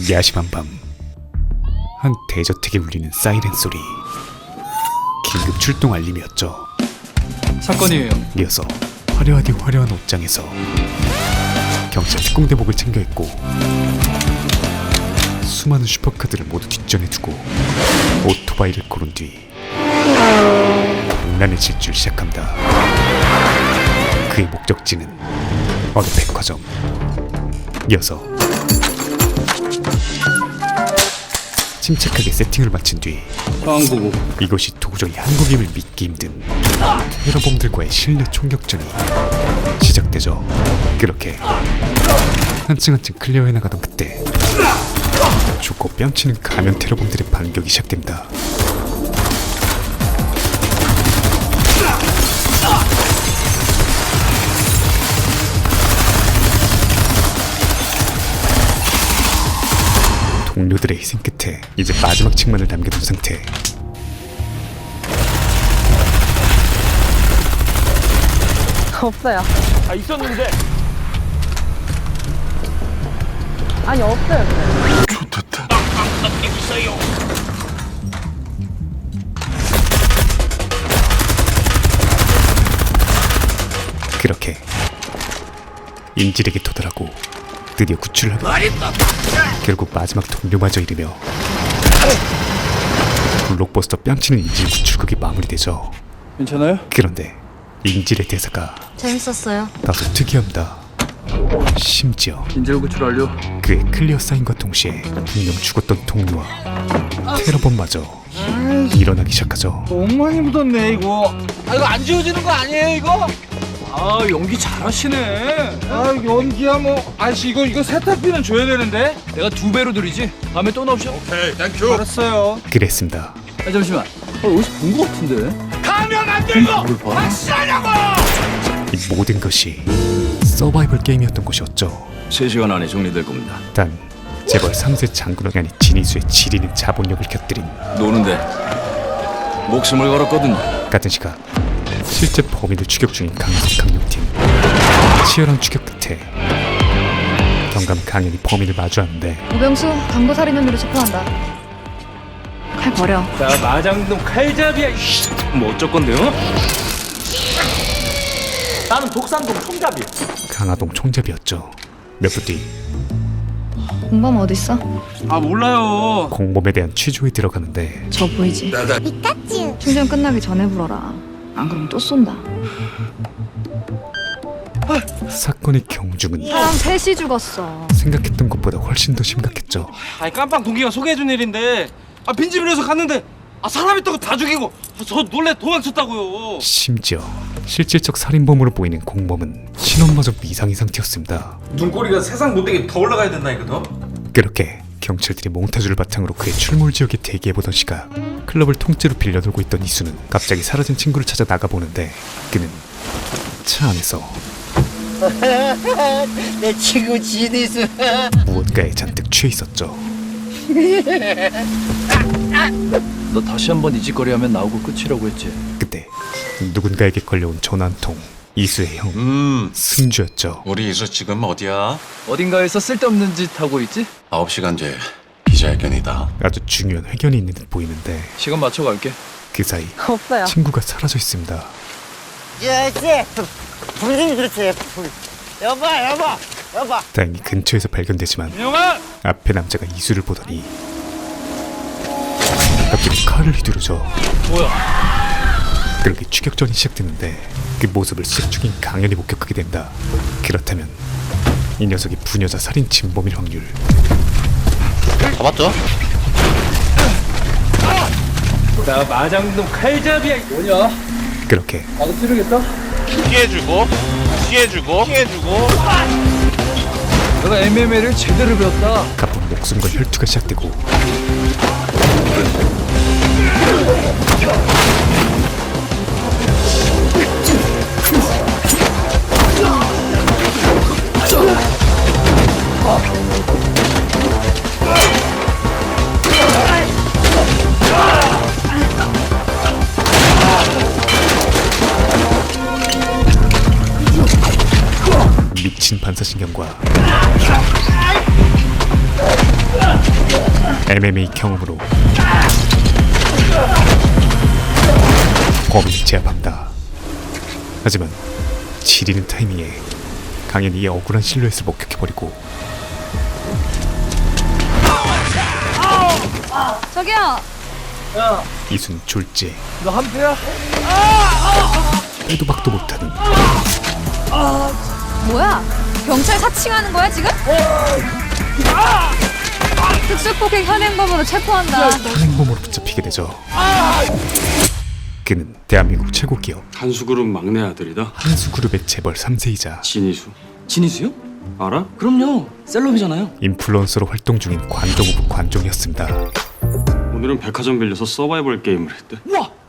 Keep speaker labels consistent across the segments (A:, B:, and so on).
A: 야심한 밤, 한 대저택에 울리는 사이렌 소리. 긴급 출동 알림이었죠.
B: 사건이에요.
A: 이어서 화려하디 화려한 옷장에서 경찰 특공대복을 챙겨 입고 수많은 슈퍼카들을 모두 뒷전에 두고 오토바이를 고른 뒤 장난의 질주를 시작합니다. 그의 목적지는 어느 백화점. 이어서 침착하게 세팅을 마친 뒤
B: 한국어.
A: 이것이 도저히 한국임을 믿기 힘든 테러범들과의 실내 총격전이 시작되죠. 그렇게 한층 한층 클리어해 나가던 그때 죽고 뺨치는 가면 테러범들의 반격이 시작됩니다. 동료들의 희생 끝에 이제 마지막 층만을 남겨둔 상태.
C: 없어요.
D: 아 있었는데.
C: 아니 없어요.
D: 좋겠다. 있어요.
A: 그렇게 인질에게 도달하고 드디어 구출을 하고 결국 마지막 동료마저 잃으며 블록버스터 뺨치는 인질 구출극이 마무리되죠.
B: 괜찮아요?
A: 그런데 인질의 대사가
E: 재밌었어요.
A: 다소 특이합니다. 심지어
B: 인질 구출 완료.
A: 그의 클리어 사인과 동시에 분명 죽었던 동료와 테러범마저 일어나기 시작하죠.
B: 너무 많이 묻었네 이거. 아 이거 안 지워지는 거 아니에요 이거? 아 연기 잘하시네. 아 연기야 뭐. 아씨 이거 세탁비는 줘야 되는데. 내가 2배로 드리지. 다음에 또 나오셔.
D: 오케이, 땡큐.
B: 알았어요.
A: 그랬습니다.
B: 아 잠시만. 어디서 본 거 같은데?
D: 가면 안 되고.
B: 뭘 봐?
D: 확실하냐고.
A: 이 모든 것이 서바이벌 게임이었던 것이었죠.
F: 3시간 안에 정리될 겁니다.
A: 단 재벌 3세 장군왕이 아닌 진희수의 지리는 자본력을 곁들인
F: 노는데 목숨을 걸었거든요.
A: 같은 시각 실제 범인을 추격 중인 강석 강력팀. 치열한 추격 끝에 경감 강현이 범인을 마주하는데
E: 오병수 강도살인 혐의로 체포한다. 칼 버려.
B: 자 마장동 칼잡이야.
F: 뭐 어쩔 건데요?
D: 나는 독산동 총잡이.
A: 강화동 총잡이였죠. 몇 분 뒤
E: 공범 어딨어?
B: 아 몰라요.
A: 공범에 대한 취조에 들어가는데
E: 저 보이지? 충전 끝나기 전에 불어라. 안 그러면 또 쏜다.
A: 사건의 경중은
E: 사람 셋이 죽었어.
A: 생각했던 것보다 훨씬 더 심각했죠.
B: 아니 깜빵 동기가 소개해준 일인데 아 빈집이라서 갔는데 아 사람 있다고 다 죽이고 아, 저 놀래 도망쳤다고요.
A: 심지어 실질적 살인범으로 보이는 공범은 신원마저 미상의 상태였습니다.
D: 눈꼬리가 세상 못되게 더 올라가야 된다니까 더.
A: 그렇게 경찰들이 몽타주를 바탕으로 그의 출몰 지역에 대기해보던 시각 클럽을 통째로 빌려돌고 있던 이수는 갑자기 사라진 친구를 찾아 나가보는데 그는 차 안에서
G: 내 친구 진이수.
A: 무언가에 잔뜩 취해 있었죠.
F: 너 다시 한번 이 짓거리 하면 나오고 끝이라고 했지.
A: 그때 누군가에게 걸려온 전화 한 통. 이수의 형 승주였죠.
H: 우리 이수 지금 어디야?
F: 어딘가에서 쓸데없는 짓 하고 있지?
H: 9시간 뒤에 기자회견이다.
A: 아주 중요한 회견이 있는 듯 보이는데
F: 시간 맞춰 갈게.
A: 그 사이
C: 없어요.
A: 친구가 사라져 있습니다.
G: 야씨, 불좀 그렇지. 여보.
A: 다행히 근처에서 발견되지만
B: 영아.
A: 앞에 남자가 이수를 보더니 갑자기 칼을 휘두르죠.
B: 뭐야?
A: 그렇게 추격전이 시작되는데 그 모습을 수색 중인 강현이 목격하게 된다. 그렇다면 이 녀석이 부녀자 살인 진범일 확률.
G: 잡았죠?
B: 자 마장동 칼잡이야. 뭐냐?
A: 그렇게
B: 나도 찌르겠다.
D: 피해주고.
F: 내가 MMA를 제대로 배웠다.
A: 가쁜 목숨과 혈투가 시작되고 미친 반사신경과 MMA 경험으로 범인을 제압합니다. 하지만 지리는 타이밍에 강현이 억울한 실루엣을 목격해버리고
E: 저기요.
A: 이순 졸지
B: 너 한패야?
A: 빼도 박도 못하는
E: 뭐야? 경찰 사칭하는 거야 지금? 특수폭행 현행범으로 체포한다.
A: 현행범으로 붙잡히게 되죠. 그는 대한민국 최고 기업
I: 한수그룹 막내 아들이다.
A: 한수그룹의 재벌 3세이자
I: 진희수.
F: 진희수요?
I: 알아?
F: 그럼요. 셀럽이잖아요.
A: 인플루언서로 활동 중인 관종후 관종이었습니다.
I: 오늘은 백화점 빌려서 서바이벌 게임을 했대.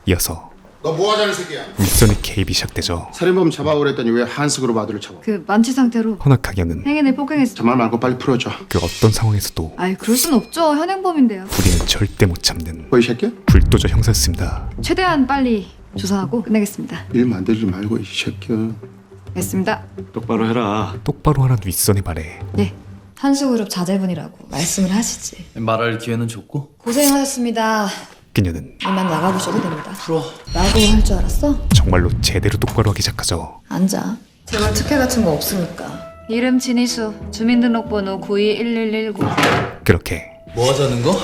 A: 이어서
J: 너 뭐하자는 새끼야?
A: 윗선의 개입이 시작되죠.
J: 살인범 잡아오랬더니 왜 한스그룹 아들을 잡아?
E: 그 만취 상태로
A: 허나 강현은
E: 행인을 폭행했어.
J: 저 말 말고 빨리 풀어줘.
A: 그 어떤 상황에서도
E: 아이 그럴 순 없죠. 현행범인데요.
A: 불의는 절대 못 참는
J: 뭐 이 새끼야?
A: 불도저 형사였습니다.
E: 최대한 빨리 조사하고 끝내겠습니다.
J: 일 만들지 말고 이 새끼야.
E: 됐습니다.
I: 똑바로 해라.
A: 똑바로 하란 윗선의 말에
E: 예. 한수그룹 자제분이라고 말씀을 하시지.
F: 말할 기회는 줬고.
E: 고생하셨습니다.
A: 그녀는
E: 이만 나가보셔도 됩니다.
F: 풀어.
E: 라고 할 줄 알았어?
A: 정말로 제대로 똑바로 하기 시작하죠.
E: 앉아. 제발 특혜 같은 거 없으니까. 이름 진희수, 주민등록번호 921119.
A: 그렇게
F: 뭐 하자는 거?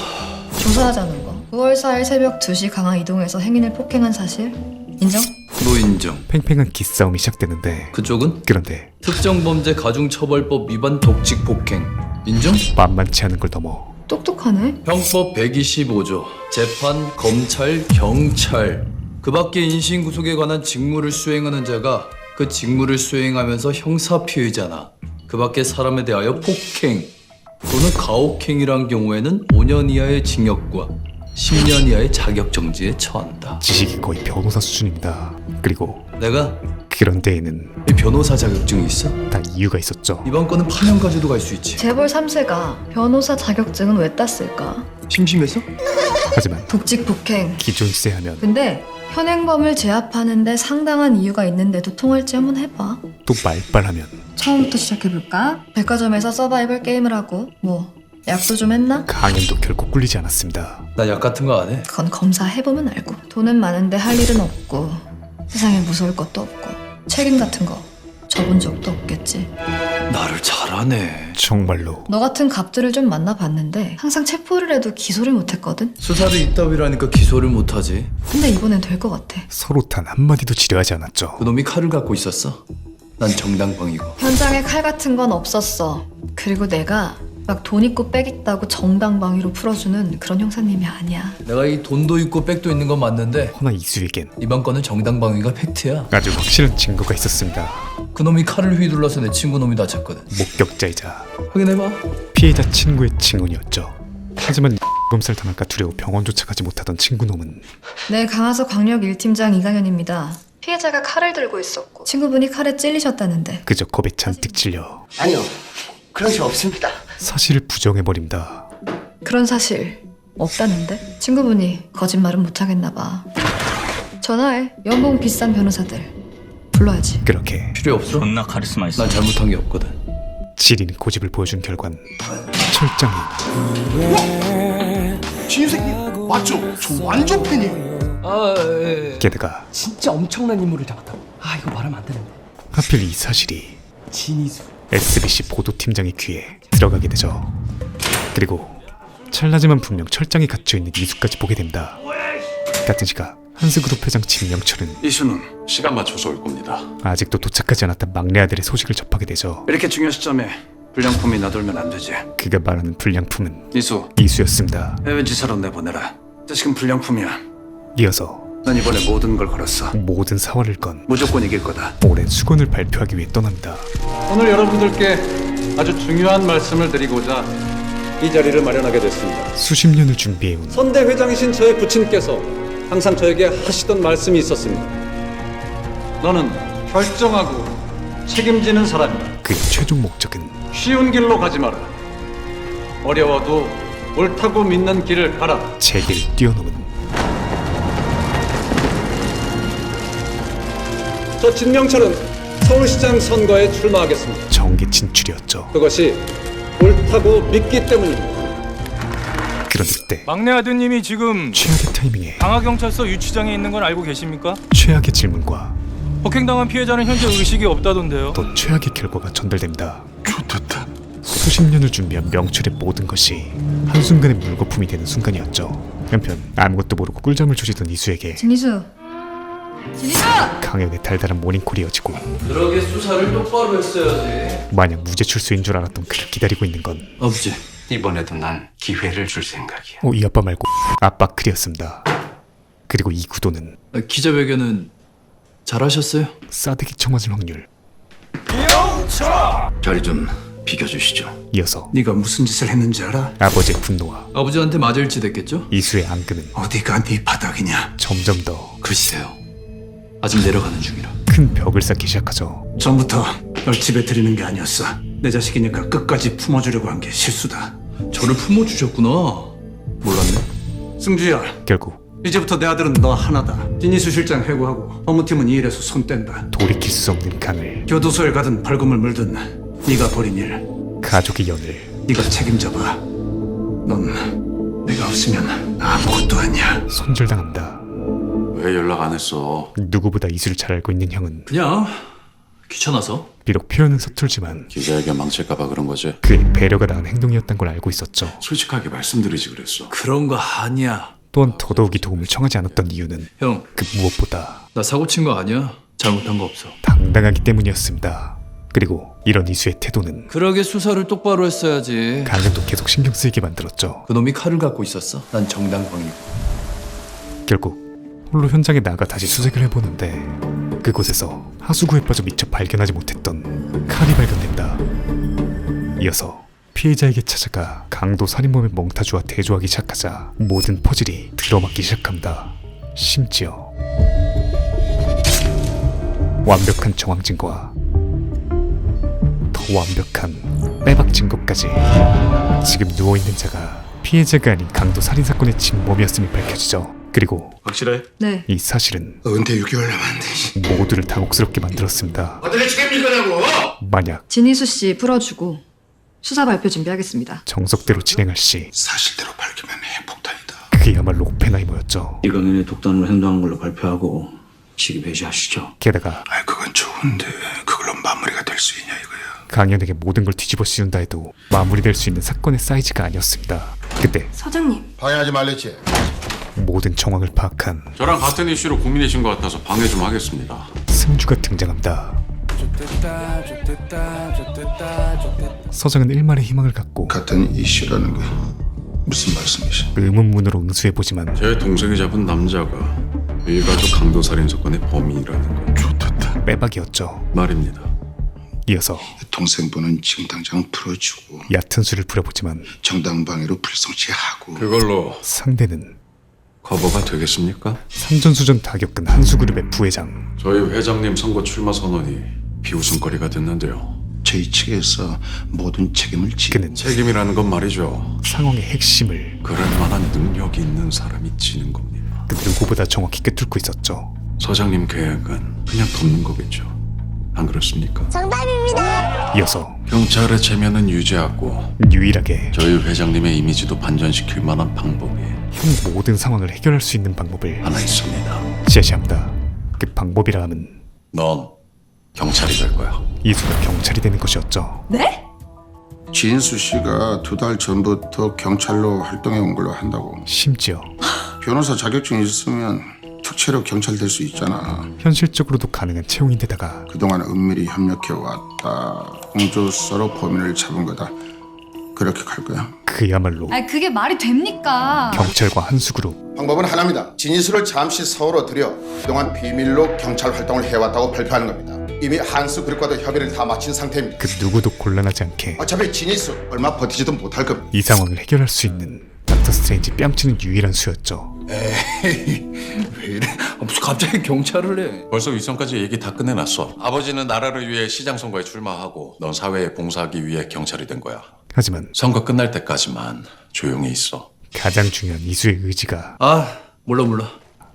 E: 조사하자는 거. 9월 4일 새벽 2시 강화 이동에서 행인을 폭행한 사실 인정?
F: 노인정.
A: 팽팽한 기싸움이 시작되는데
F: 그쪽은
A: 그런데
F: 특정범죄 가중처벌법 위반 독직 폭행. 인정?
A: 만만치 않은 걸 넘어
E: 똑똑하네.
F: 형법 125조 재판, 검찰, 경찰 그 밖에 인신구속에 관한 직무를 수행하는 자가 그 직무를 수행하면서 형사 피해자나 그 밖에 사람에 대하여 폭행 또는 가혹행위란 경우에는 5년 이하의 징역과 10년 이하의 자격정지에 처한다.
A: 지식이 거의 변호사 수준입니다. 그리고
F: 내가
A: 그런 데에는
F: 이 변호사 자격증이 있어?
A: 다 이유가 있었죠.
F: 이번 건은 파면까지도 갈 수 있지.
E: 재벌 3세가 변호사 자격증은 왜 땄을까?
F: 심심해서?
A: 하지만
E: 독직 폭행.
A: 기존세 하면
E: 근데 현행범을 제압하는데 상당한 이유가 있는데도 통할지 한번 해봐.
A: 또 말빨하면
E: 처음부터 시작해볼까? 백화점에서 서바이벌 게임을 하고 뭐 약도 좀 했나?
A: 강연도 결코 꿀리지 않았습니다.
F: 나 약 같은 거 안 해.
E: 그건 검사해보면 알고. 돈은 많은데 할 일은 없고 세상에 무서울 것도 없고 책임 같은 거 져본 적도 없겠지.
F: 나를 잘하네.
A: 정말로
E: 너 같은 갑들을 좀 만나봤는데 항상 체포를 해도 기소를 못했거든?
F: 수사를 이따위라니까 기소를 못하지.
E: 근데 이번엔 될 것 같아.
A: 서로 단 한마디도 지려하지 않았죠.
F: 그놈이 칼을 갖고 있었어. 난 정당방이고.
E: 현장에 칼 같은 건 없었어. 그리고 내가 막 돈 있고 백 있다고 정당방위로 풀어주는 그런 형사님이 아니야.
F: 내가 이 돈도 있고 백도 있는 건 맞는데
A: 허나 이수에겐
F: 이번 건은 정당방위가 팩트야.
A: 아주 확실한 증거가 있었습니다.
F: 그놈이 칼을 휘둘러서 내 친구 놈이 다쳤거든.
A: 목격자이자
F: 확인해봐.
A: 피해자 친구의 증언이었죠. 하지만 검살 당할까 두려워 병원조차 가지 못하던 친구놈은
E: 네, 강화서 광역 1팀장 이강현입니다. 피해자가 칼을 들고 있었고 친구분이 칼에 찔리셨다는데
A: 그저 겁에 잔뜩 찔려
G: 아니요. 그런 적 없습니다.
A: 사실을 부정해버립니다.
E: 그런 사실 없다는데? 친구분이 거짓말은 못하겠나 봐. 전화해. 연봉 비싼 변호사들 불러야지.
A: 그렇게
F: 필요 없어.
D: 존나 카리스마 있어.
F: 난 잘못한 게 없거든.
A: 지린 고집을 보여준 결과는 철장이
J: 진유 새끼 맞죠? 저 완전 팬이에요.
F: 아, 예.
A: 게다가
B: 진짜 엄청난 인물을 잡았다. 아 이거 말하면 안 되는데.
A: 하필 이 사실이
B: 진희수.
A: SBC 보도팀장의 귀에 들어가게 되죠. 그리고 찰나지만 분명 철장에 갇혀있는 이수까지 보게 됩니다. 같은 시각 한스그룹 회장 진명철은
H: 이수는 시간 맞춰서 올 겁니다.
A: 아직도 도착하지 않았던 막내 아들의 소식을 접하게 되죠.
I: 이렇게 중요한 시점에 불량품이 나돌면 안 되지.
A: 그가 말하는 불량품은
I: 이수,
A: 이수였습니다.
I: 해외 지사로 내보내라. 자식은 불량품이야.
A: 이어서
I: 난 이번에 모든 걸 걸었어.
A: 모든 사활을 건
I: 무조건 이길 거다.
A: 오랜 수건을 발표하기 위해 떠납니다.
K: 오늘 여러분들께 아주 중요한 말씀을 드리고자 이 자리를 마련하게 됐습니다.
A: 수십 년을 준비해온
K: 선대 회장이신 저의 부친께서 항상 저에게 하시던 말씀이 있었습니다. 너는 결정하고 책임지는 사람이다.
A: 그의 최종 목적은
K: 쉬운 길로 가지 마라. 어려워도 옳다고 믿는 길을 가라.
A: 세계를 뛰어넘은
K: 저 진명철은 서울시장 선거에 출마하겠습니다.
A: 정계 진출이었죠.
K: 그것이 옳다고 믿기 때문입니다.
A: 그런데 그때
I: 막내 아드님이 지금
A: 최악의 타이밍에
I: 방화경찰서 유치장에 있는 건 알고 계십니까?
A: 최악의 질문과
I: 폭행당한 피해자는 현재 의식이 없다던데요.
A: 또 최악의 결과가 전달됩니다. 수십 년을 준비한 명철의 모든 것이 한순간에 물거품이 되는 순간이었죠. 한편 아무것도 모르고 꿀잠을 조지던 이수에게
E: 진희수! 진희수!
A: 강연의 달달한 모닝콜이 이어지고
F: 그러게 수사를 똑바로 했어야지.
A: 마냥 무죄 출소인 줄 알았던 그를 기다리고 있는 건
F: 아버지,
G: 이번에도 난 기회를 줄 생각이야.
A: 이 아빠 말고 아빠 클이었습니다. 그리고 이 구도는
F: 기자회견은 잘하셨어요?
A: 싸대기 쳐맞을 확률.
G: 저리 좀 비켜주시죠.
A: 이어서
J: 네가 무슨 짓을 했는지 알아?
A: 아버지의 분노와
F: 아버지한테 맞을 짓 했겠죠?
A: 이수의 안근은
J: 어디가 네 바닥이냐?
A: 점점 더 큰
F: 글쎄요. 아직 내려가는 중이라.
A: 벽을 쌓기 시작하죠.
J: 전부터 널 집에 들이는 게 아니었어. 내 자식이니까 끝까지 품어주려고 한 게 실수다.
F: 저를 품어주셨구나. 몰랐네.
J: 승주야,
A: 결국
J: 이제부터 내 아들은 너 하나다. 진희수 실장 해고하고 업무팀은 이 일에서 손 뗀다.
A: 돌이킬 수 없는 강을,
J: 교도소에 가든 벌금을 물든 네가 벌인 일
A: 가족의 연을
J: 네가 책임져봐. 넌 내가 없으면 아무것도 아니야.
A: 손절당합니다.
H: 왜 연락 안 했어?
A: 누구보다 이수를 잘 알고 있는 형은
F: 그냥 귀찮아서.
A: 비록 표현은 서툴지만
H: 기자회견 망칠까봐 그런 거지?
A: 그의 배려가 나은 행동이었던 걸 알고 있었죠.
H: 솔직하게 말씀드리지 그랬어.
F: 그런 거 아니야.
A: 또한 더더욱이 도움을 청하지 않았던 이유는
F: 형,
A: 그 무엇보다
F: 나 사고 친 거 아니야. 잘못한 거 없어.
A: 당당하기 때문이었습니다. 그리고 이런 이수의 태도는
F: 그러게 수사를 똑바로 했어야지.
A: 강현도 계속 신경 쓰이게 만들었죠.
F: 그놈이 칼을 갖고 있었어. 난 정당방위고.
A: 결국 홀로 현장에 나가 다시 수색을 해보는데 그곳에서 하수구에 빠져 미처 발견하지 못했던 칼이 발견된다. 이어서 피해자에게 찾아가 강도 살인범의 몽타주와 대조하기 시작하자 모든 퍼즐이 들어맞기 시작합니다. 심지어 완벽한 정황 증거와 더 완벽한 빼박 증거까지. 지금 누워있는 자가 피해자가 아닌 강도 살인사건의 진범이었음이 밝혀지죠. 그리고
H: 확실해?
E: 네.
A: 이 사실은
J: 은퇴 6개월 남았는데
A: 모두를 당혹스럽게 만들었습니다.
J: 어떻게 책임질 거냐고.
A: 만약
E: 진희수 씨 풀어주고 수사 발표 준비하겠습니다.
A: 정석대로 진행할 시
J: 사실대로 밝히면 핵폭탄이다.
A: 그야말로 오펜하이머였죠.
G: 이강인이 독단으로 행동한 걸로 발표하고 시기 배제하시죠.
A: 게다가
J: 아이 그건 좋은데 그걸로 마무리가 될 수 있냐 이거야.
A: 강연에게 모든 걸 뒤집어 씌운다 해도 마무리될 수 있는 사건의 사이즈가 아니었습니다. 그때
E: 서장님.
J: 방해하지 말랬지.
A: 모든 정황을 파악한
H: 저랑 같은 이슈로 고민이신 것 같아서 방해 좀 하겠습니다.
A: 승주가 등장합니다. 서장은 일말의 희망을 갖고
J: 같은 이슈라는 게 무슨 말씀이시?
A: 의문문으로 응수해보지만
H: 제 동생이 잡은 남자가 일가족 강도살인 사건의 범인이라는 건
J: 좋겠다.
A: 빼박이었죠.
H: 말입니다.
A: 이어서
J: 동생분은 지금 당장 풀어주고
A: 얕은 수를 부려보지만
J: 정당방위로 불성취하고
H: 그걸로
A: 상대는
H: 커버가 되겠습니까?
A: 상전수전 다 겪은 한수그룹의 부회장.
H: 저희 회장님 선거 출마 선언이 비웃음거리가 됐는데요.
J: 저희 측에서 모든 책임을 지고
A: 그는
H: 책임이라는 건 말이죠.
A: 상황의 핵심을
H: 그럴 만한 능력이 있는 사람이 지는 겁니다.
A: 그 누구보다 정확히 꿰뚫고 있었죠.
H: 서장님 계획은 그냥 돕는 거겠죠. 안 그렇습니까?
A: 이어서
H: 경찰의 체면은 유지하고
A: 유일하게
H: 저희 회장님의 이미지도 반전시킬 만한 방법이
A: 형 모든 상황을 해결할 수 있는 방법을
H: 하나 있습니다.
A: 제시합니다. 그 방법이라 함은
H: 넌 경찰이 될 거야.
A: 이수가 경찰이 되는 것이었죠.
E: 네?
J: 진수 씨가 2달 전부터 경찰로 활동해 온 걸로 한다고.
A: 심지어
J: 변호사 자격증이 있으면 특채로 경찰 될 수 있잖아.
A: 현실적으로도 가능한 채용인데다가
J: 그동안 은밀히 협력해 왔다. 공조서로 범인을 잡은 거다. 그렇게 갈 거야.
A: 그야말로
E: 아 그게 말이 됩니까?
A: 경찰과 한수그룹.
J: 방법은 하나입니다. 진희수를 잠시 서울로 들여 그동안 비밀로 경찰 활동을 해왔다고 발표하는 겁니다. 이미 한수 그룹과도 협의를 다 마친 상태입니다.
A: 그 누구도 곤란하지 않게
J: 어차피 진희수 얼마 버티지도 못할 겁니다.
A: 이 상황을 해결할 수 있는 닥터 스트레인지 뺨치는 유일한 수였죠.
J: 왜 이래?
F: 무슨 갑자기 경찰을 해?
H: 벌써 윗선까지 얘기 다 끝내놨어. 아버지는 나라를 위해 시장 선거에 출마하고 넌 사회에 봉사하기 위해 경찰이 된 거야.
A: 하지만
H: 선거 끝날 때까지만 조용히 있어.
A: 가장 중요한 이수의 의지가
F: 아, 몰라.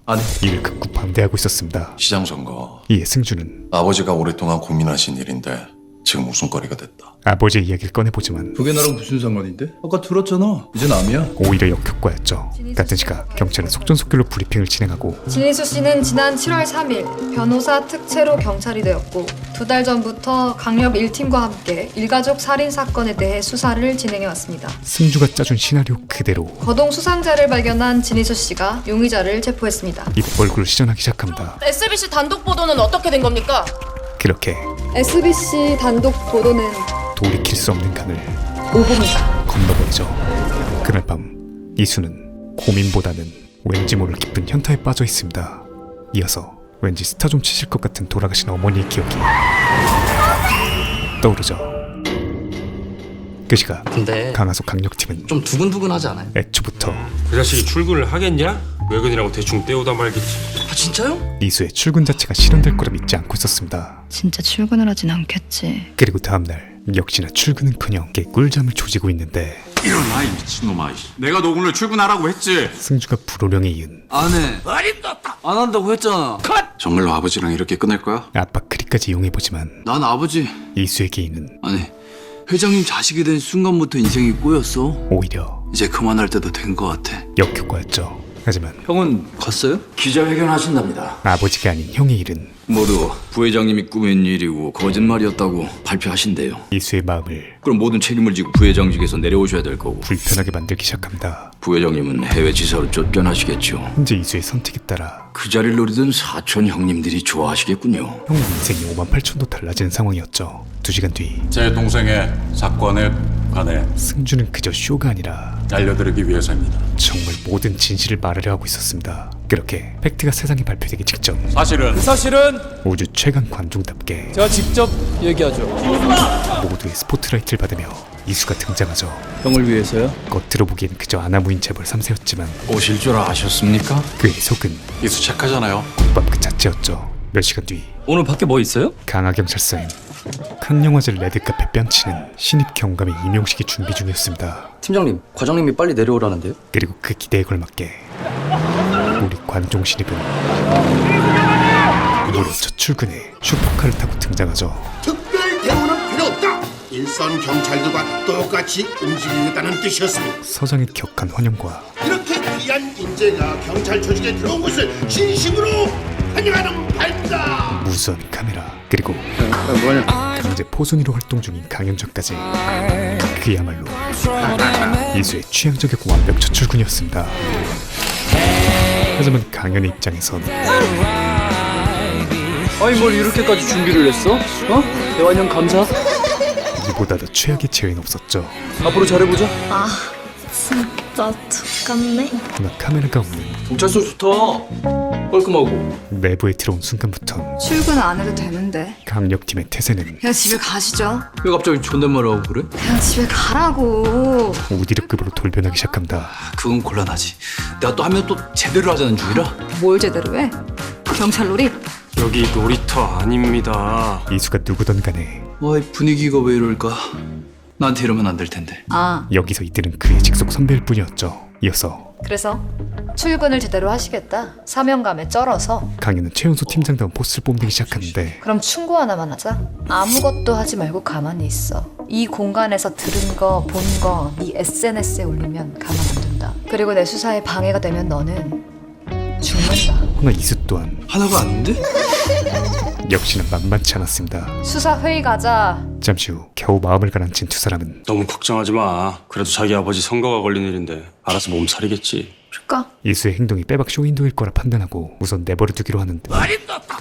F: 안 해.
A: 이를 극구 반대하고 있었습니다.
H: 시장 선거
A: 이에 승주는
H: 아버지가 오랫동안 고민하신 일인데 지금 웃음거리가 됐다.
A: 아버지의 이야기를 꺼내보지만
F: 그게 나랑 무슨 상관인데? 아까 들었잖아. 이제 남이야.
A: 오히려 역효과였죠. 같은 시각 경찰은 속전속결로 브리핑을 진행하고
E: 진희수 씨는 지난 7월 3일 변호사 특채로 경찰이 되었고 2달 전부터 강력 1팀과 함께 일가족 살인 사건에 대해 수사를 진행해왔습니다.
A: 승주가 짜준 시나리오 그대로
E: 거동 수상자를 발견한 진희수 씨가 용의자를 체포했습니다.
A: 입벌구를 시전하기 시작합니다.
L: SBC 단독 보도는 어떻게 된 겁니까?
A: 그렇게
E: SBC 단독 보도는
A: 돌이킬 수 없는 강을
E: 오보입니다.
A: 건너버리죠. 그날 밤 이수는 고민보다는 왠지 모를 기쁜 현타에 빠져 있습니다. 이어서 왠지 스타 좀 치실 것 같은 돌아가신 어머니의 기억이 떠오르죠. 그 시각
G: 근데
A: 강하소 강력팀은
G: 좀 두근두근하지 않아요?
A: 애초부터
I: 그 자식이 출근을 하겠냐? 외근이라고 대충 떼오다 말겠지.
G: 아 진짜요?
A: 이수의 출근 자체가 실현될 거라 믿지 않고 있었습니다.
E: 진짜 출근을 하진 않겠지.
A: 그리고 다음날 역시나 출근은커녕 꿀잠을 조지고 있는데
H: 일어나 이 미친놈아. 내가 너 오늘 출근하라고 했지.
A: 승주가 불호령에 이은
F: 안 해. 안 한다고 했잖아.
H: 정말로 아버지랑 이렇게 끝낼 거야?
A: 압박 크리까지 이용해보지만
F: 난 아버지.
A: 이수에게 이는
F: 아니 회장님 자식이 된 순간부터 인생이 꼬였어.
A: 오히려
F: 이제 그만할 때도 된 것 같아.
A: 역효과였죠. 하지만
F: 형은 갔어요?
G: 기자회견 하신답니다.
A: 아버지가 아닌 형의 일은
F: 모두 부회장님이 꾸민 일이고 거짓말이었다고 발표하신대요.
A: 이수의 마음을
F: 그럼 모든 책임을 지고 부회장직에서 내려오셔야 될 거고
A: 불편하게 만들기 시작합니다.
F: 부회장님은 해외 지사로 쫓겨나시겠죠.
A: 현재 이수의 선택에 따라
F: 그 자리를 노리던 사촌 형님들이 좋아하시겠군요.
A: 형 인생이 58,000도 달라진 상황이었죠. 2시간 뒤
H: 제 동생의 사건에 관해
A: 승주는 그저 쇼가 아니라
H: 알려드리기 위해서입니다.
A: 정말 모든 진실을 말하려 하고 있었습니다. 그렇게 팩트가 세상에 발표되기 직전
B: 사실은
A: 우주 최강 관중답게
B: 제가 직접 얘기하죠.
A: 모두의 스포트라이트를 받으며 이수가 등장하죠.
F: 형을 위해서요?
A: 겉으로 보기에는 그저 아나무인 재벌 3세였지만
F: 오실 줄 아셨습니까?
A: 그의 속은
H: 이수 착하잖아요.
A: 국밥 그 자체였죠. 몇 시간 뒤
F: 오늘 밖에 뭐 있어요?
A: 강화경찰서엔 칸영화제 레드카페 뺨치는 신입 경감의 임용식이 준비 중이었습니다.
G: 팀장님, 과장님이 빨리 내려오라는데요?
A: 그리고 그 기대에 걸맞게 우리 관종 신입은 무려 첫 출근에 슈퍼카를 타고 등장하죠.
J: 특별 대우는 필요 없다. 일선 경찰들과 똑같이 움직이겠다는 뜻이었습니다.
A: 서장의 격한 환영과
J: 이렇게 귀한 인재가 경찰 조직에 들어온 것을 진심으로 환영하는 바입니다.
A: 무수한 카메라 그리고 강제 포순이로 활동 중인 강현정까지 그야말로 이수의 취향저격 완벽 첫 출근이었습니다. 하지만 강현의 입장에선
B: 아니 뭘 이렇게까지 준비를 했어? 대환 형 감사.
A: 이보다 더 최악의 재회는 없었죠.
B: 앞으로 잘해보자.
E: 아 진짜 똑같네.
A: 그러나 카메라가 없는
F: 경찰서 좋다. 깔끔하고.
A: 내부에 들어온 순간부터
E: 출근 안 해도 되는데.
A: 강력팀의 태세는
E: 그냥 집에 가시죠.
F: 왜 갑자기 존댓말을 하고 그래?
E: 그냥 집에 가라고.
A: 우디르급으로 돌변하기 시작합니다.
F: 그건 곤란하지. 내가 또 하면 또 제대로 하자는 중이라.
E: 뭘 제대로 해? 경찰놀이?
I: 여기 놀이터 아닙니다.
A: 이수가 누구든 간에
F: 와, 이 분위기가 왜 이럴까? 나한테 이러면 안 될 텐데.
E: 아
A: 여기서 이들은 그의 직속 선배일 뿐이었죠. 이어서
L: 그래서 출근을 제대로 하시겠다. 사명감에 쩔어서.
A: 강현은 최연소 팀장다운 포스를 뽐내기 시작하는데
L: 그럼 충고 하나만 하자. 아무것도 하지 말고 가만히 있어. 이 공간에서 들은 거, 본 거, 네 SNS에 올리면 가만 안 둔다. 그리고 내 수사에 방해가 되면 너는 죽는다.
A: 허나 이수 또한
F: 하나가 아닌데?
A: 역시나 만만치 않았습니다.
L: 수사 회의 가자.
A: 잠시 후 겨우 마음을 가라앉힌 두 사람은
I: 너무 걱정하지 마. 그래도 자기 아버지 선거가 걸린 일인데 알아서 몸살이겠지.
E: 줄까?
A: 이수의 행동이 빼박 쇼윈도일 거라 판단하고 우선 내버려 두기로 하는데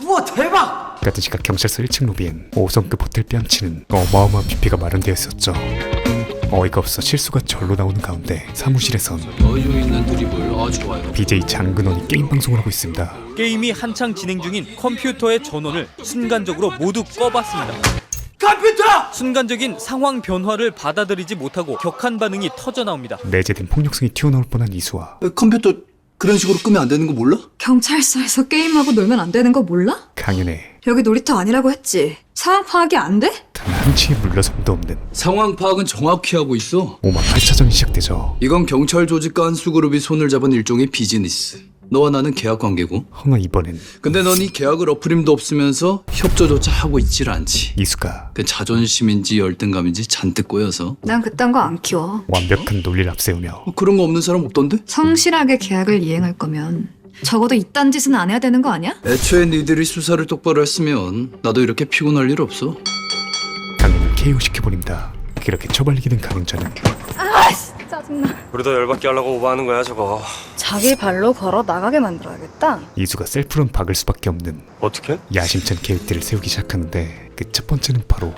G: 우와 대박!
A: 같은 시각 경찰서 1층 로비엔 5성급 호텔 뺨치는 어마어마한 뷔페가 마련되어 있었죠. 어이가 없어 실수가 절로 나오는 가운데 사무실에선
F: 여유 있는 드리블. 아 좋아요.
A: BJ 장근원이 게임 방송을 하고 있습니다.
B: 게임이 한창 진행 중인 컴퓨터의 전원을 순간적으로 모두 꺼봤습니다.
G: 컴퓨터!
B: 순간적인 상황 변화를 받아들이지 못하고 격한 반응이 터져 나옵니다.
A: 내재된 폭력성이 튀어나올 뻔한 이수와
F: 컴퓨터 그런 식으로 끄면 안 되는 거 몰라?
E: 경찰서에서 게임하고 놀면 안 되는 거 몰라?
A: 강연에
E: 여기 놀이터 아니라고 했지. 상황 파악이 안 돼?
A: 단 한치의 물러섬도 없는
F: 상황 파악은 정확히 하고 있어.
A: 5만 8차전이 시작되죠.
F: 이건 경찰 조직과 한수그룹이 손을 잡은 일종의 비즈니스. 너와 나는 계약 관계고.
A: 허나 이번엔
F: 근데 넌 이 계약을 엎으림도 없으면서 협조조차 하고 있질 않지.
A: 이수가
F: 그 자존심인지 열등감인지 잔뜩 꼬여서.
E: 난 그딴 거 안 키워.
A: 완벽한 논리를 앞세우며
F: 그런 거 없는 사람 없던데?
E: 성실하게 계약을 이행할 거면 적어도 이딴 짓은 안 해야 되는 거 아니야?
F: 애초에 니들이 수사를 똑바로 했으면 나도 이렇게 피곤할 일 없어.
A: 강현을 KO시켜버립니다. 그렇게 처발리게 된 강현자는
C: 짜증나.
I: 우리도 열받게 하려고 오버하는 거야 저거.
C: 자기 발로 걸어 나가게 만들어야겠다.
A: 이수가 셀프론 박을 수밖에 없는
I: 어떻게?
A: 야심찬 계획들을 세우기 시작하는데 그 첫 번째는 바로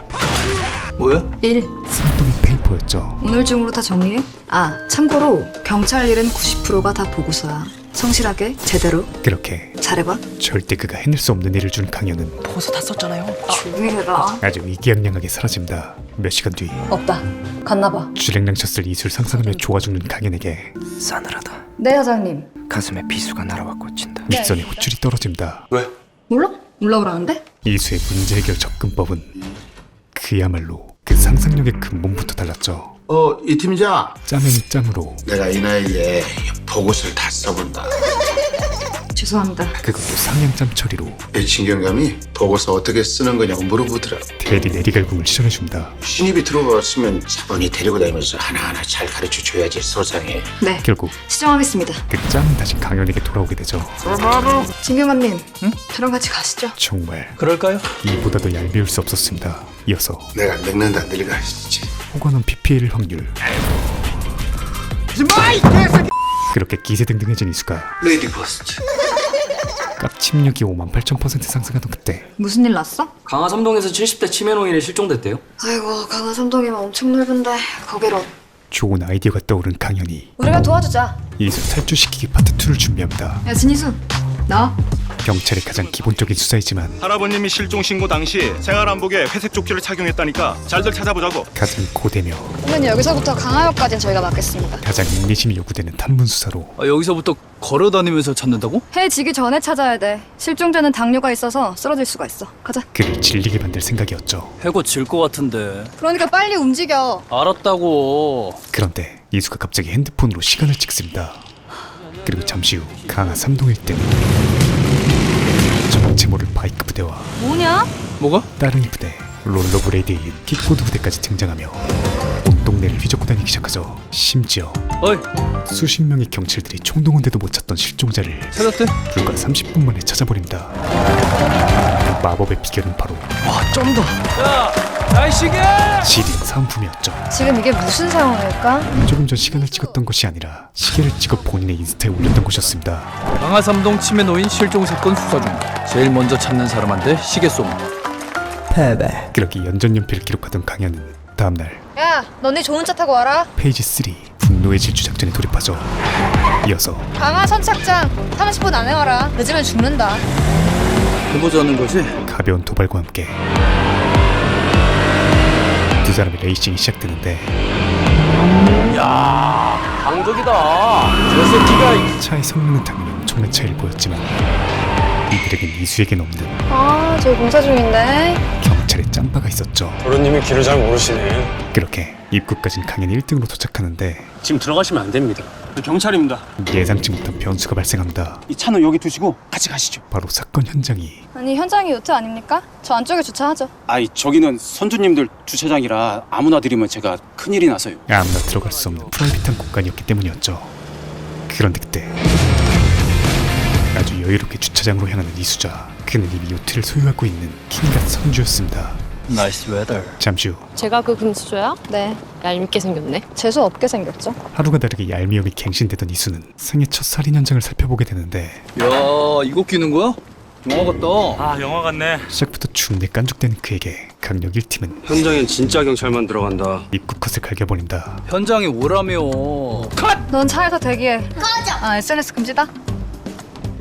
F: 뭐야?
E: 1.
A: 쌍둥이 페이퍼였죠.
E: 오늘 중으로 다 정리해? 아, 참고로 경찰 일은 90%가 다 보고서야. 성실하게 제대로
A: 그렇게
E: 잘해봐.
A: 절대 그가 해낼 수 없는 일을 준 강현은
C: 보고서 다 썼잖아요.
E: 조용히 해라.
A: 아주 위기양양하게 사라집니다. 몇 시간 뒤
E: 없다. 갔나봐.
A: 주랭랑 쳤을 이수를 상상하며 좋아 죽는 강현에게
C: 싸늘하다.
E: 네, 사장님.
C: 가슴에 비수가 날아와 꽂힌다.
A: 윗선에 호출이 떨어집니다.
I: 왜?
E: 몰라? 올라오라는데?
A: 이수의 문제 해결 접근법은 그야말로 그 상상력의 근본부터 달랐죠.
J: 이 팀장.
A: 짬에는 짬으로
J: 내가 이 나이에 보고서를 다 써본다.
E: 죄송합니다.
A: 그것도 상향짬 처리로
J: 내 친경감이 보고서 어떻게 쓰는 거냐고 물어보더라.
A: 대리 내리갈굼을 시전해줍니다.
J: 신입이 들어왔으면 차분히 데리고 다니면서 하나하나 잘 가르쳐줘야지 소장에.
E: 네,
A: 결국
E: 시정하겠습니다.
A: 그 짬은 다시 강현에게 돌아오게 되죠.
E: 진경감님, 저랑 같이 가시죠.
A: 정말
F: 그럴까요?
A: 이보다도 얄미울 수 없었습니다. 이어서
J: 내가 늙는다 늙어 진짜.
A: 호관원 PPL 확률 그렇게 기세등등해진 이수가
J: 레이디 버스트.
A: 깝침력이 58,000% 상승하던 그때
E: 무슨 일 났어?
F: 강화 3동에서 70대 치매 노인이 실종됐대요.
E: 아이고, 강화 3동이면 엄청 넓은데 거기로.
A: 좋은 아이디어가 떠오른 강현이
E: 우리가 도와주자.
A: 이수 탈주시키기 파트 2를 준비합니다.
E: 야, 진희수, 나와.
A: 경찰의 가장 기본적인 수사이지만
I: 할아버님이 실종 신고 당시 생활안복에 회색 조끼를 착용했다니까 잘들 찾아보자고.
A: 가장 고되며
E: 그러면 여기서부터 강화역까지는 저희가 맡겠습니다.
A: 가장 인내심이 요구되는 탐문 수사로
F: 여기서부터 걸어다니면서 찾는다고?
E: 해지기 전에 찾아야 돼. 실종자는 당뇨가 있어서 쓰러질 수가 있어. 가자.
A: 그를 질리게 만들 생각이었죠.
F: 해고 질 것 같은데.
E: 그러니까 빨리 움직여.
F: 알았다고.
A: 그런데 이수가 갑자기 핸드폰으로 시간을 찍습니다. 그리고 잠시 후 강화 3동일 때는 정체 모를 바이크 부대와
E: 뭐냐?
F: 뭐가?
A: 따릉이 부대, 롤러브레이드에 이은 킥보드 부대까지 등장하며 온 동네를 휘젓고 다니기 시작하죠. 심지어
F: 어이,
A: 수십 명의 경찰들이 총동원돼도 못 찾던 실종자를
F: 찾았대?
A: 불과 30분 만에 찾아버립니다. 그 마법의 비결은 바로
F: 와, 쩐다. 야, 날씨게!
A: 지린 사은품이었죠.
E: 지금 이게 무슨 상황일까?
A: 조금 전 시간을 찍었던 것이 아니라 시계를 찍어 본인의 인스타에 올렸던 것이었습니다.
F: 강화 3동 치매 노인 실종 사건 수사 중. 제일 먼저 찾는 사람한테 시계 쏩니다. 패배.
A: 그렇게 연전연필을 기록하던 강현은 다음날
E: 야, 너네 좋은 차 타고 와라.
A: 페이지 3 분노의 질주 작전에 돌입하죠. 이어서
E: 강화 선착장 30분 안에 와라. 늦으면 죽는다.
F: 해보자는 거지?
A: 가벼운 도발과 함께 두 사람의 레이싱이 시작되는데
F: 야, 강적이다. 저 새끼가.
A: 차의 성능은 당연히 엄청난 차이를 보였지만 이들에겐 이수에겐 없는
E: 아, 저기 공사 중인데.
A: 경찰의 짬바가 있었죠.
I: 도련님이 길을 잘 모르시네.
A: 그렇게 입구까지는 강현이 1등으로 도착하는데
I: 지금 들어가시면 안 됩니다. 경찰입니다.
A: 예상치 못한 변수가 발생합니다.
I: 이 차는 여기 두시고 같이 가시죠.
A: 바로 사건 현장이
E: 아니, 현장이 요트 아닙니까? 저 안쪽에 주차하죠.
I: 아이 저기는 선주님들 주차장이라 아무나 들이면 제가 큰일이 나서요.
A: 아무나 들어갈 수 없는 프라이빗한 공간이었기 때문이었죠. 그런데 그때 아주 여유롭게 주차장으로 향하는 이수자. 그는 이미 요트를 소유하고 있는 킹갓 선주였습니다.
F: 나이스 웨더.
A: 잠시 후
C: 제가 그 금수저야?
E: 네.
C: 얄밉게 생겼네.
E: 재수 없게 생겼죠?
A: 하루가 다르게 얄미움이 갱신되던 이수는 생애 첫 살인 현장을 살펴보게 되는데
F: 야, 이거 끼는 거야? 영화 같다.
I: 아 영화 같네.
A: 시작부터 준내 깐죽대는 그에게 강력 1팀은
I: 현장엔 진짜 경찰만 들어간다.
A: 입구 컷을 갈겨버린다.
F: 현장에 오라며.
E: 넌 차에서 대기해. 꺼져! 아, SNS 금지다?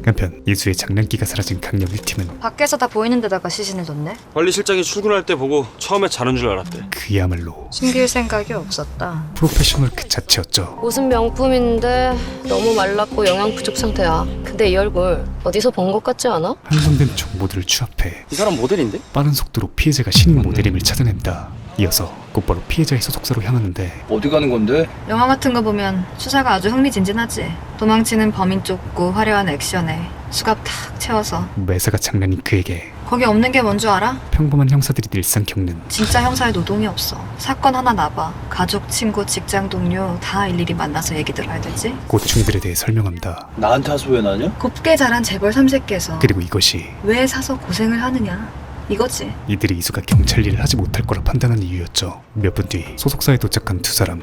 A: 한편 이수의 장난기가 사라진 강력 1팀은
E: 밖에서 다 보이는 데다가 시신을 뒀네?
I: 관리실장이 출근할 때 보고 처음에 자는 줄 알았대.
A: 그야말로
E: 숨길 생각이 없었다.
A: 프로페셔널 그 자체였죠.
C: 옷은 명품인데 너무 말랐고 영양 부족 상태야. 근데 이 얼굴 어디서 본 것 같지 않아?
A: 한정된 정보들을 취합해
I: 이 사람 모델인데?
A: 빠른 속도로 피해자가 신인 모델임을 찾아낸다. 이어서 곧바로 피해자의 소속사로 향하는데
B: 어디 가는 건데?
E: 영화 같은 거 보면 수사가 아주 흥미진진하지. 도망치는 범인 쫓고 화려한 액션에 수갑 탁 채워서.
A: 매사가 장난인 그에게
E: 거기 없는 게 뭔 줄 알아?
A: 평범한 형사들이 늘상 겪는
E: 진짜 형사의 노동이 없어. 사건 하나 나봐. 가족, 친구, 직장 동료 다 일일이 만나서 얘기 들어야 되지.
A: 고충들에 대해 설명합니다.
K: 나한테 하소연하냐?
E: 곱게 자란 재벌 3세께서
A: 그리고 이것이
E: 왜 사서 고생을 하느냐 이거지.
A: 이들이 이수가 경찰 일을 하지 못할 거라 판단한 이유였죠. 몇 분 뒤 소속사에 도착한 두 사람.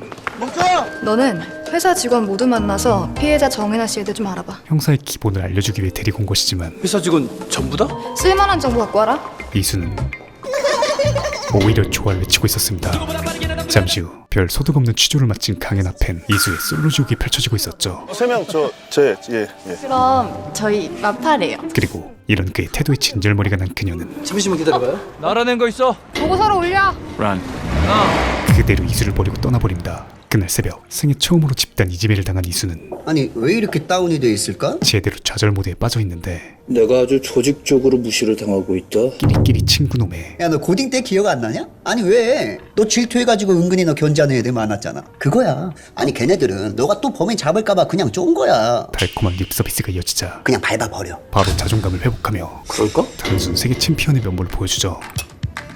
E: 너는 회사 직원 모두 만나서 피해자 정혜나 씨에 대해 좀 알아봐.
A: 형사의 기본을 알려주기 위해 데리고 온 것이지만
B: 회사 직원 전부 다?
E: 쓸만한 정보 갖고 와라.
A: 이수는 오히려 조화를 외치고 있었습니다. 잠시 후 별 소득 없는 취조를 마친 강연 앞엔 이수의 솔로 지옥이 펼쳐지고 있었죠.
M: 3명 예.
L: 그럼 저희 마팔이에요.
A: 그리고 이런 그의 태도에 진절머리가 난 그녀는
B: 잠시만 기다려봐요. 날아낸 거 있어?
E: 보고서로 올려.
A: 그대로 이수를 버리고 떠나버립니다. 그날 새벽 생애 처음으로 집단 이지매를 당한 이수는
N: 아니 왜 이렇게 다운이 돼 있을까?
A: 제대로 좌절 모드에 빠져 있는데
G: 내가 아주 조직적으로 무시를 당하고 있다.
A: 끼리끼리 친구놈의
N: 야 너 고딩 때 기억 안 나냐? 아니 왜? 너 질투해가지고 은근히 너 견제하는 애들 많았잖아. 그거야. 아니 걔네들은 너가 또 범인 잡을까봐 그냥 쫀 거야.
A: 달콤한 립 서비스가 이어지자
N: 그냥 밟아버려.
A: 바로 자존감을 회복하며
G: 그럴까?
A: 단순 세계 챔피언의 면모를 보여주죠.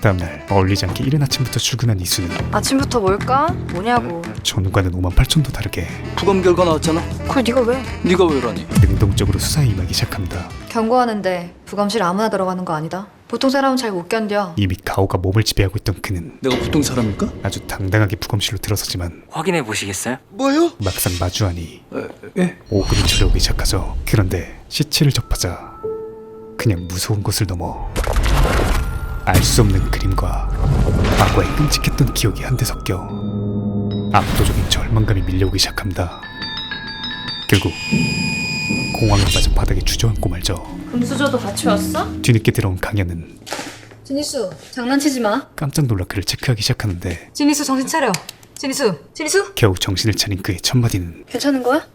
A: 다음날 어울리지 않게 이른 아침부터 출근한 이수는
L: 아침부터 뭘까? 뭐냐고.
A: 전과는 58,000도 다르게
B: 부검 결과 나왔잖아.
L: 그걸 네가 왜?
B: 네가 왜라니?
A: 능동적으로 수사에 임하기 시작합니다.
E: 경고하는데 부검실 아무나 들어가는 거 아니다. 보통 사람은 잘 못 견뎌.
A: 이미 가오가 몸을 지배하고 있던 그는
B: 내가 보통 사람일까?
A: 아주 당당하게 부검실로 들어서지만
D: 확인해 보시겠어요?
B: 뭐요?
A: 막상 마주하니
B: 예?
A: 오금이 저려오기 시작하죠. 그런데 시체를 접하자 그냥 무서운 것을 넘어 알 수 없는 그림과 과거의 끔찍했던 기억이 한데 섞여 압도적인 절망감이 밀려오기 시작합니다. 결국 공황에 빠져 바닥에 주저앉고 말죠.
C: 금수저도 같이 왔어?
A: 뒤늦게 들어온 강연은
E: 진희수 장난치지 마.
A: 깜짝 놀라 그를 체크하기 시작하는데
E: 진희수 정신 차려. 진희수.
A: 겨우 정신을 차린 그의 첫 마디는
C: 괜찮은 거야?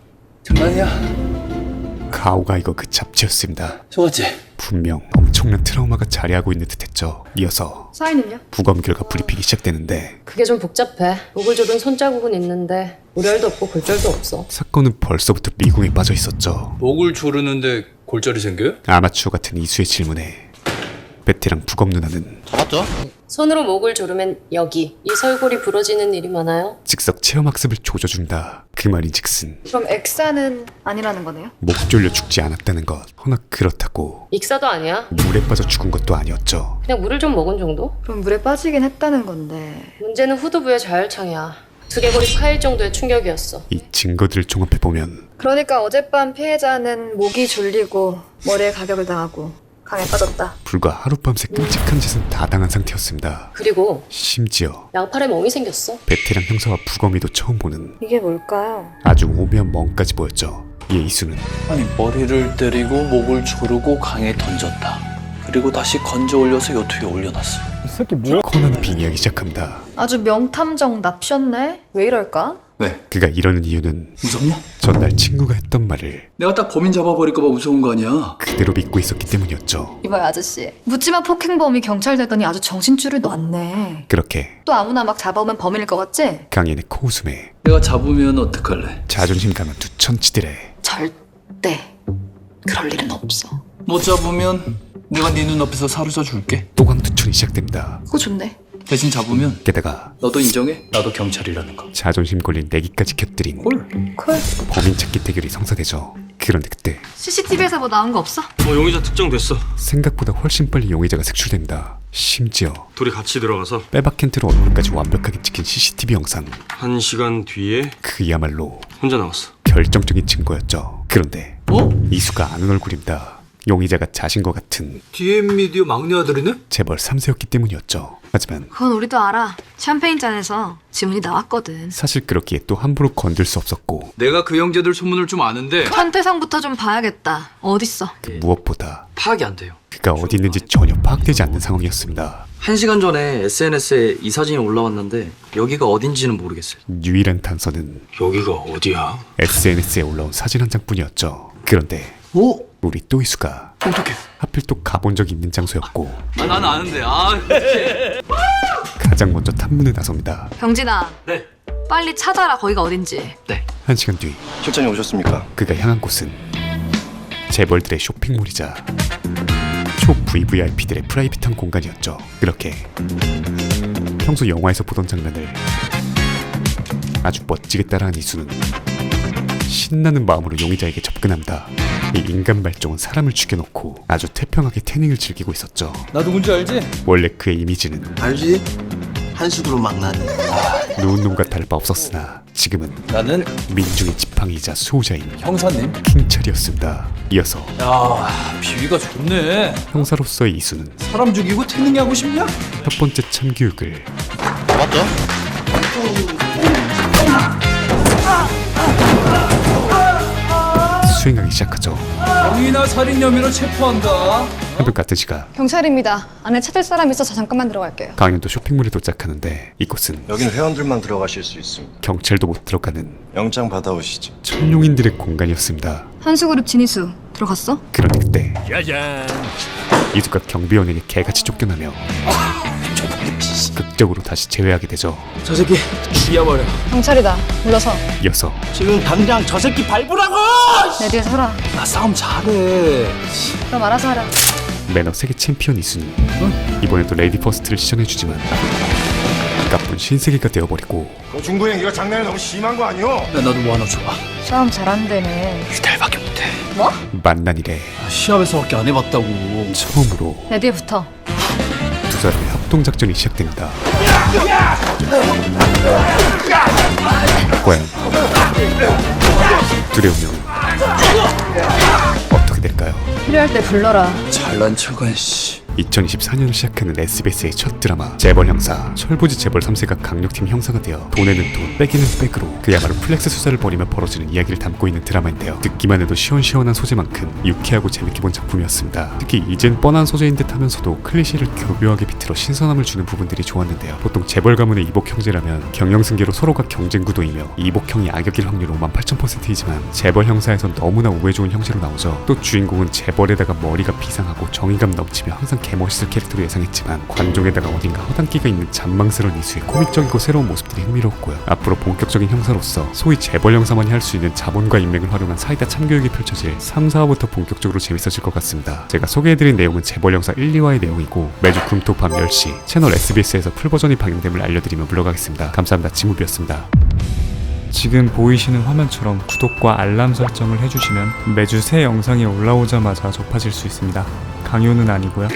B: 장난이야.
A: 가오가 이거 그 잡지였습니다.
B: 속았지?
A: 분명 엄청난 트라우마가 자리하고 있는 듯했죠. 이어서
E: 사인은요?
A: 부검 결과 브리핑이 시작되는데
C: 그게 좀 복잡해. 목을 조른 손자국은 있는데 우열도 없고 골절도 없어.
A: 사건은 벌써부터 미궁에 빠져 있었죠.
F: 목을 조르는데 골절이 생겨요?
A: 아마추어 같은 이수의 질문에 베테랑 부검 누나는
D: 잡았죠?
C: 손으로 목을 조르면 여기 이 설골이 부러지는 일이 많아요.
A: 즉석 체험학습을 조져준다. 그 말인즉슨
E: 그럼 액사는 아니라는 거네요?
A: 목 졸려 죽지 않았다는 것. 허나 그렇다고
C: 익사도 아니야.
A: 물에 빠져 죽은 것도 아니었죠.
C: 그냥 물을 좀 먹은 정도?
E: 그럼 물에 빠지긴 했다는 건데.
C: 문제는 후두부의 좌열창이야. 두개골이 파일 정도의 충격이었어.
A: 이 증거들을 종합해보면
E: 그러니까 어젯밤 피해자는 목이 졸리고 머리에 가격을 당하고 강에 빠졌다.
A: 불과 하룻밤새 끔찍한 짓은 다 당한 상태였습니다.
C: 그리고
A: 심지어
C: 양팔에 멍이 생겼어.
A: 베테랑 형사와 부검이도 처음 보는
E: 이게 뭘까요?
A: 아주 오묘한 멍까지 보였죠. 이에 이수는
K: 아니 머리를 때리고 목을 조르고 강에 던졌다. 그리고 다시 건져 올려서 요트 위에 올려놨어.
A: 코난이 빙의하기 시작합니다.
E: 아주 명탐정 납셨네. 왜 이럴까?
F: 왜?
A: 그가 이러는 이유는
F: 무섭냐?
A: 전날 친구가 했던 말을
F: 내가 딱 범인 잡아버릴까봐 무서운 거 아니야?
A: 그대로 믿고 있었기 때문이었죠.
E: 이봐요 아저씨. 묻지마 폭행범이 경찰 되더니 아주 정신줄을 놨네.
A: 그렇게
E: 또 아무나 막 잡아오면 범인일 것 같지?
A: 강인의 코웃음에
F: 내가 잡으면 어떡할래?
A: 자존심 강한 두 천치들의
E: 절대 그럴 일은 없어.
F: 못 잡으면 내가 네 눈앞에서 사루져 줄게.
A: 또광투촌이 시작됩니다.
E: 그거 좋네.
F: 대신 잡으면
A: 게다가
F: 너도 인정해? 나도 경찰이라는 거.
A: 자존심 걸린 내기까지 곁들인
E: 콜.
A: 범인 찾기 대결이 성사되죠. 그런데 그때
E: CCTV에서 뭐 나온 거 없어?
I: 용의자 특정됐어.
A: 생각보다 훨씬 빨리 용의자가 색출됩니다. 심지어
I: 둘이 같이 들어가서
A: 빼박캔트로 얼굴까지 완벽하게 찍힌 CCTV 영상.
I: 1시간 뒤에
A: 그야말로
I: 혼자 나왔어.
A: 결정적인 증거였죠. 그런데 이수가 아는 얼굴입니다. 용의자가 자신 것 같은
F: DM 미디어 막내 아들이네?
A: 재벌 3세였기 때문이었죠. 하지만
E: 그건 우리도 알아. 샴페인 잔에서 지문이 나왔거든.
A: 사실 그렇기에 또 함부로 건들 수 없었고
F: 내가 그 형제들 소문을 좀 아는데
E: 현태성부터 좀 봐야겠다. 어딨어?
A: 무엇보다
K: 파악이 안 돼요.
A: 그가 어디 있는지 전혀 파악되지 않는 상황이었습니다.
K: 1시간 전에 SNS에 이 사진이 올라왔는데 여기가 어딘지는 모르겠어요.
A: 유일한 단서는
I: 여기가 어디야?
A: SNS에 올라온 사진 한 장뿐이었죠. 그런데 우리 또이수가
F: 어떡해?
A: 하필 또 가본 적이 있는 장소였고
F: 난 아는데.
A: 가장 먼저 탐문에 나섭니다.
C: 병진아.
I: 네.
C: 빨리 찾아라. 거기가 어딘지.
A: 1시간 뒤
I: 실장님 오셨습니까?
A: 그가 향한 곳은 재벌들의 쇼핑몰이자 초 VVIP들의 프라이빗한 공간이었죠. 그렇게 평소 영화에서 보던 장면을 아주 멋지게 따라한 이수는 신나는 마음으로 용의자에게 접근합니다. 이 인간 말종은 사람을 죽여놓고 아주 태평하게 태닝을 즐기고 있었죠.
B: 나 누군지 알지?
A: 원래 그의 이미지는
G: 알지? 한수그룹 막나니.
A: 누운 놈과 다를 바 없었으나 지금은
B: 나는
A: 민중의 지팡이이자 수호자인
B: 형사님.
A: 킹철이었습니다. 이어서
B: 야, 비위가 좋네.
A: 형사로서의 이수는
B: 사람 죽이고 태닝 하고 싶냐?
A: 첫 번째 참교육을
I: 맞죠?
A: 수행하기 시작하죠.
B: 명의나 살인 혐의로 체포한다.
A: 한편 같은 시각
E: 경찰입니다. 안에 찾을 사람 있어서 잠깐만 들어갈게요.
A: 강현도 쇼핑몰에 도착하는데 이곳은
I: 여긴 회원들만 들어가실 수 있습니다.
A: 경찰도 못 들어가는
I: 영장 받아오시죠.
A: 천룡인들의 공간이었습니다.
E: 한수그룹 진희수 들어갔어?
A: 그런데 그때 이수가 경비원에게 개같이 쫓겨나며 극적으로 다시 제외하게 되죠.
B: 저 새끼 죽여버려.
E: 경찰이다. 불러서.
A: 이어서
G: 지금 당장 저 새끼 밟으라고!
E: 내 뒤에 서라.
B: 나 싸움 잘해.
E: 그럼 알아서 하라.
A: 매너 세계 챔피언 이수는 이번에도 레이디 퍼스트를 시전해주지만 가쁜 신세계가 되어버리고
I: 중구 형 이거 장난이 너무 심한 거 아니오?
B: 야, 나도 뭐 하나 줘봐.
E: 싸움 잘한다며.
B: 기다려밖에 못해.
E: 뭐?
A: 만난 이래
B: 시합에서밖에 안 해봤다고.
A: 처음으로
E: 내 뒤에 붙어.
A: 두 사람의 합동작전이 시작됩니다. 과연 두려운 영웅 어떻게 될까요?
E: 필요할 때 불러라.
B: 잘난 척은 씨.
A: 2024년을 시작하는 SBS의 첫 드라마 재벌 형사. 철부지 재벌 3세가 강력팀 형사가 되어 돈에는 돈, 빼기는 백으로 그야말로 플렉스 수사를 벌이며 벌어지는 이야기를 담고 있는 드라마인데요. 듣기만 해도 시원시원한 소재만큼 유쾌하고 재밌게 본 작품이었습니다. 특히 이젠 뻔한 소재인 듯 하면서도 클리셰를 교묘하게 비틀어 신선함을 주는 부분들이 좋았는데요. 보통 재벌 가문의 이복 형제라면 경영승계로 서로가 경쟁 구도이며 이복형이 악역일 확률 58,000%이지만 재벌 형사에선 너무나 우애 좋은 형제로 나오죠. 또 주인공은 재벌에다가 머리가 비상하고 정의감 넘치며 항상 개멋있을 캐릭터로 예상했지만 관종에다가 어딘가 허당기가 있는 잔망스러운 이수의 코믹적이고 새로운 모습들이 흥미로웠고요. 앞으로 본격적인 형사로서 소위 재벌 형사만이 할 수 있는 자본과 인맥을 활용한 사이다 참교육이 펼쳐질 3, 4화부터 본격적으로 재밌어질 것 같습니다. 제가 소개해드린 내용은 재벌 형사 1, 2화의 내용이고 매주 금토 밤 10시 채널 SBS에서 풀버전이 방영됨을 알려드리며 물러가겠습니다. 감사합니다. 지무비였습니다.
M: 지금 보이시는 화면처럼 구독과 알람 설정을 해주시면 매주 새 영상이 올라오자마자 접하실 수 있습니다. 강요는 아니고요.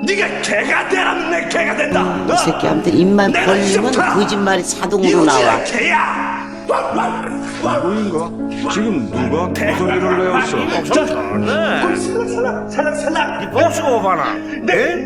O: 네가 개가 되라면 내 개가 된다.
P: 이 새끼한테 입만 벌리면 거짓말이 자동으로 나와.
O: 개야.
I: 누구인가? 지금 누가 소리를 내었어?
O: 살락 네 복수고 봐라.